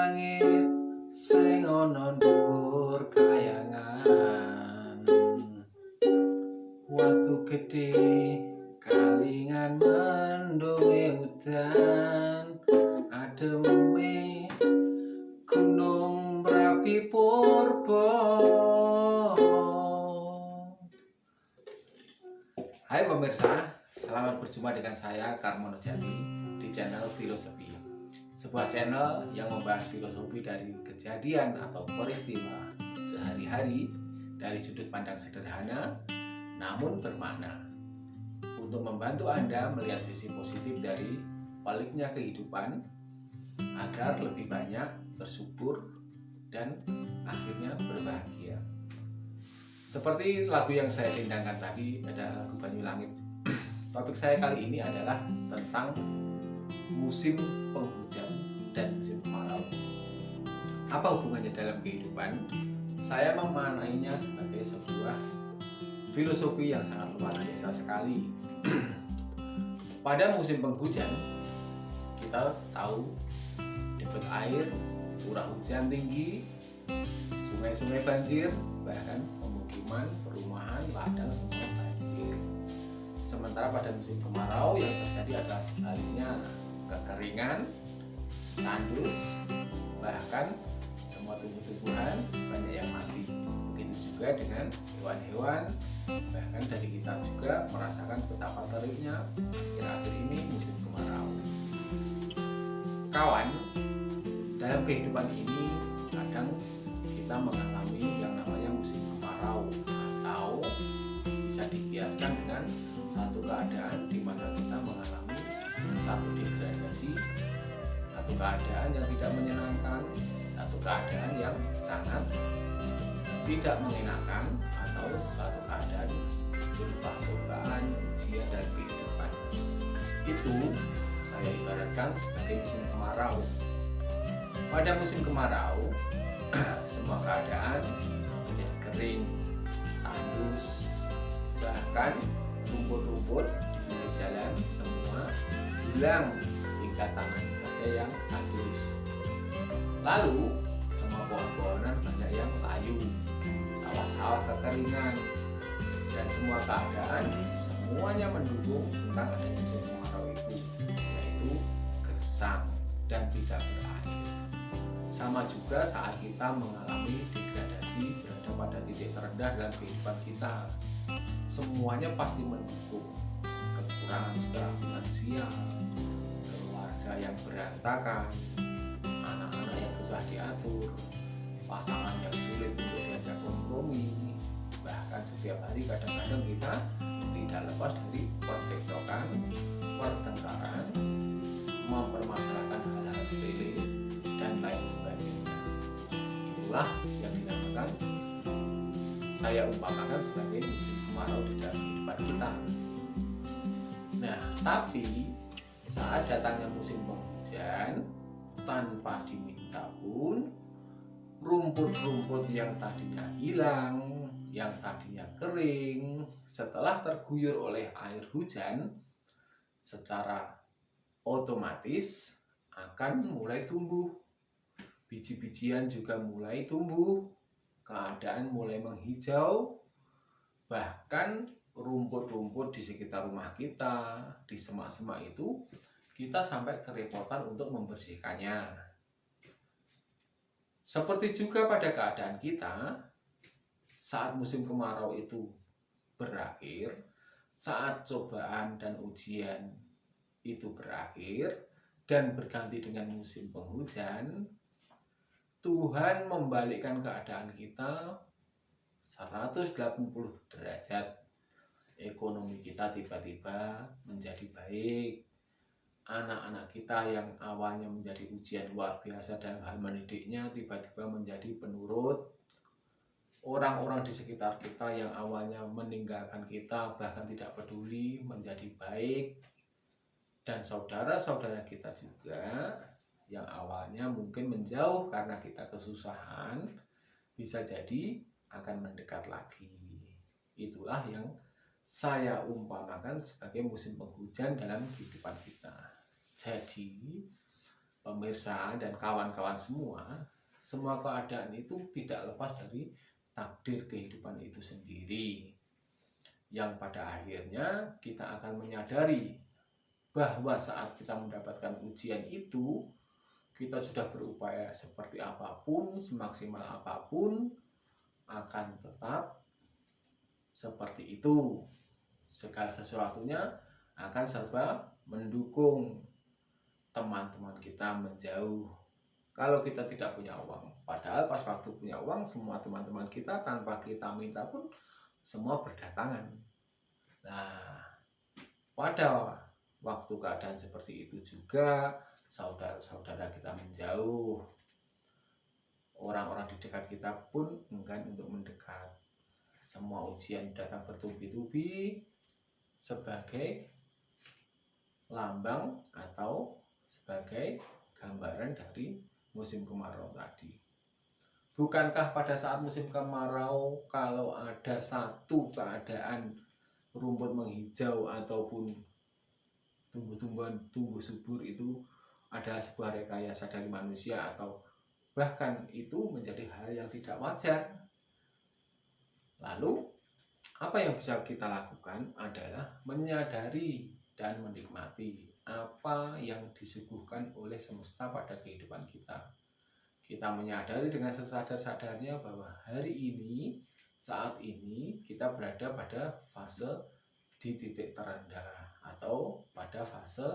langit sing ana dhuwur kayangan, watu gedhe kalingan mendunge udan, ademe gunung Merapi Purba. Hai pemirsa, selamat berjumpa dengan saya Karmono Jati di channel Filosofi. Sebuah channel yang membahas filosofi dari kejadian atau peristiwa sehari-hari dari sudut pandang sederhana namun bermakna, untuk membantu Anda melihat sisi positif dari baliknya kehidupan agar lebih banyak bersyukur dan akhirnya berbahagia. Seperti lagu yang saya tindakan tadi, ada lagu Banyu Langit. Topik saya kali ini adalah tentang musim penghujan dan musim kemarau. Apa hubungannya dalam kehidupan? Saya memaknainya sebagai sebuah filosofi yang sangat luar biasa sekali. Pada musim penghujan, kita tahu debit air, curah hujan tinggi, sungai-sungai banjir, bahkan pemukiman, perumahan, ladang semua banjir. Sementara pada musim kemarau yang terjadi adalah sebaliknya, kekeringan, tandus, bahkan semua tumbuh-tumbuhan banyak yang mati. Begitu juga dengan hewan-hewan, bahkan dari kita juga merasakan betapa teriknya akhir-akhir ini musim kemarau. Kawan, dalam kehidupan ini kadang kita mengalami yang namanya musim kemarau, atau bisa dikiaskan dengan satu keadaan di mana kita mengalami satu degradasi, satu keadaan yang tidak menyenangkan, satu keadaan yang sangat tidak mengenakan, atau suatu keadaan berupa cobaan, ujian dan kehidupan. Itu saya ibaratkan sebagai musim kemarau. Pada musim kemarau, semua keadaan menjadi kering, tandus, bahkan rumput-rumput di pinggir jalan semua hilang, tinggal tanahnya saja yang tandus. Lalu semua pohon-pohonan banyak yang layu, sawah-sawah kekeringan, dan semua keadaan semuanya mendukung tentang adanya musim kemarau itu, yaitu gersang dan tidak berair. Sama juga saat kita mengalami degradasi, berada pada titik terendah dalam kehidupan kita, semuanya pasti mendukung. Kekurangan secara finansial, keluarga yang berantakan, anak-anak yang susah diatur, pasangan yang sulit untuk diajak kompromi, bahkan setiap hari kadang-kadang kita tidak lepas dari percekcokan, pertengkaran, mempermasalahkan hal-hal sepele dan lain sebagainya. Itulah yang dinamakan, saya umpamakan sebagai musim kemarau di dalam kehidupan kita. Nah, tapi saat datangnya musim penghujan, tanpa diminta pun, rumput-rumput yang tadinya hilang, yang tadinya kering, setelah terguyur oleh air hujan, secara otomatis akan mulai tumbuh. Biji-bijian juga mulai tumbuh, keadaan mulai menghijau, bahkan rumput-rumput di sekitar rumah kita, di semak-semak itu, kita sampai kerepotan untuk membersihkannya. Seperti juga pada keadaan kita, saat musim kemarau itu berakhir, saat cobaan dan ujian itu berakhir, dan berganti dengan musim penghujan, Tuhan membalikkan keadaan kita 180 derajat. Ekonomi kita tiba-tiba menjadi baik. Anak-anak kita yang awalnya menjadi ujian luar biasa dalam hal mendidiknya tiba-tiba menjadi penurut. Orang-orang di sekitar kita yang awalnya meninggalkan kita, bahkan tidak peduli, menjadi baik. Dan saudara-saudara kita juga yang awalnya mungkin menjauh karena kita kesusahan, bisa jadi akan mendekat lagi. Itulah yang saya umpamakan sebagai musim penghujan dalam kehidupan kita. Jadi pemirsa dan kawan-kawan semua keadaan itu tidak lepas dari takdir kehidupan itu sendiri, yang pada akhirnya kita akan menyadari bahwa saat kita mendapatkan ujian itu, kita sudah berupaya seperti apapun, semaksimal apapun, akan tetap seperti itu. Segala sesuatunya akan serba mendukung teman-teman kita menjauh. Kalau kita tidak punya uang, padahal pas waktu punya uang, semua teman-teman kita tanpa kita minta pun semua berdatangan. Nah, pada waktu keadaan seperti itu juga saudara-saudara kita menjauh, orang-orang di dekat kita pun enggan untuk mendekat. Semua ujian datang bertubi-tubi sebagai lambang atau sebagai gambaran dari musim kemarau tadi. Bukankah pada saat musim kemarau, kalau ada satu keadaan rumput menghijau ataupun tumbuh-tumbuhan tumbuh subur itu adalah sebuah rekayasa dari manusia, atau bahkan itu menjadi hal yang tidak wajar? Lalu apa yang bisa kita lakukan adalah menyadari dan menikmati apa yang disuguhkan oleh semesta pada kehidupan kita. Kita menyadari dengan sesadar-sadarnya bahwa hari ini, saat ini kita berada pada fase di titik terendah atau pada fase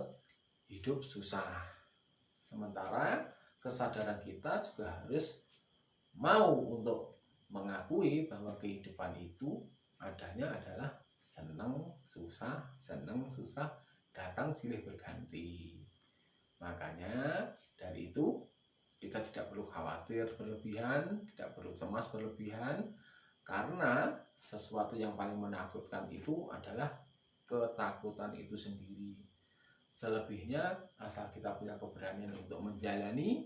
hidup susah. Sementara kesadaran kita juga harus mau untuk mengakui bahwa kehidupan itu adanya adalah senang susah, datang silih berganti. Makanya dari itu kita tidak perlu khawatir berlebihan, tidak perlu cemas berlebihan, karena sesuatu yang paling menakutkan itu adalah ketakutan itu sendiri. Selebihnya asal kita punya keberanian untuk menjalani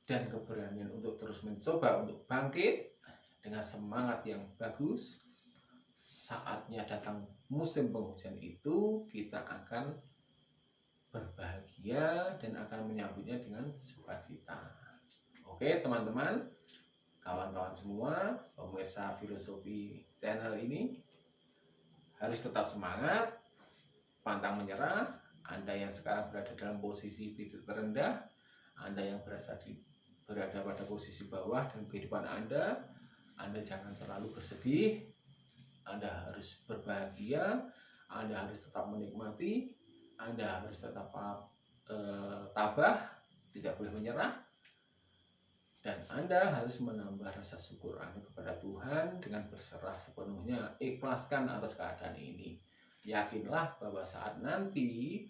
dan keberanian untuk terus mencoba untuk bangkit dengan semangat yang bagus, saatnya datang musim penghujan itu kita akan berbahagia dan akan menyambutnya dengan sukacita. Oke teman-teman, kawan-kawan semua, pemirsa filosofi channel ini harus tetap semangat, pantang menyerah. Anda yang sekarang berada dalam posisi titik terendah, Anda yang berada pada posisi bawah dan kehidupan Anda jangan terlalu bersedih. Anda harus berbahagia, Anda harus tetap menikmati, Anda harus tetap tabah, tidak boleh menyerah, dan Anda harus menambah rasa syukur Anda kepada Tuhan dengan berserah sepenuhnya, ikhlaskan atas keadaan ini. Yakinlah bahwa saat nanti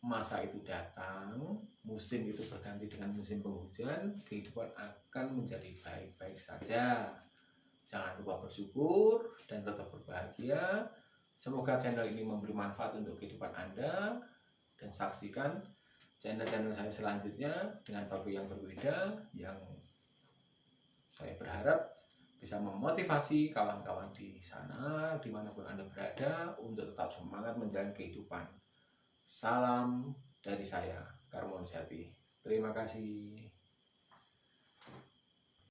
masa itu datang, musim itu berganti dengan musim penghujan, kehidupan akan menjadi baik-baik saja. Jangan lupa bersyukur dan tetap berbahagia. Semoga channel ini memberi manfaat untuk kehidupan Anda, dan saksikan channel-channel saya selanjutnya dengan topik yang berbeda, yang saya berharap bisa memotivasi kawan-kawan di sana, dimanapun Anda berada, untuk tetap semangat menjalani kehidupan. Salam dari saya, Karmo Nurjati. Terima kasih.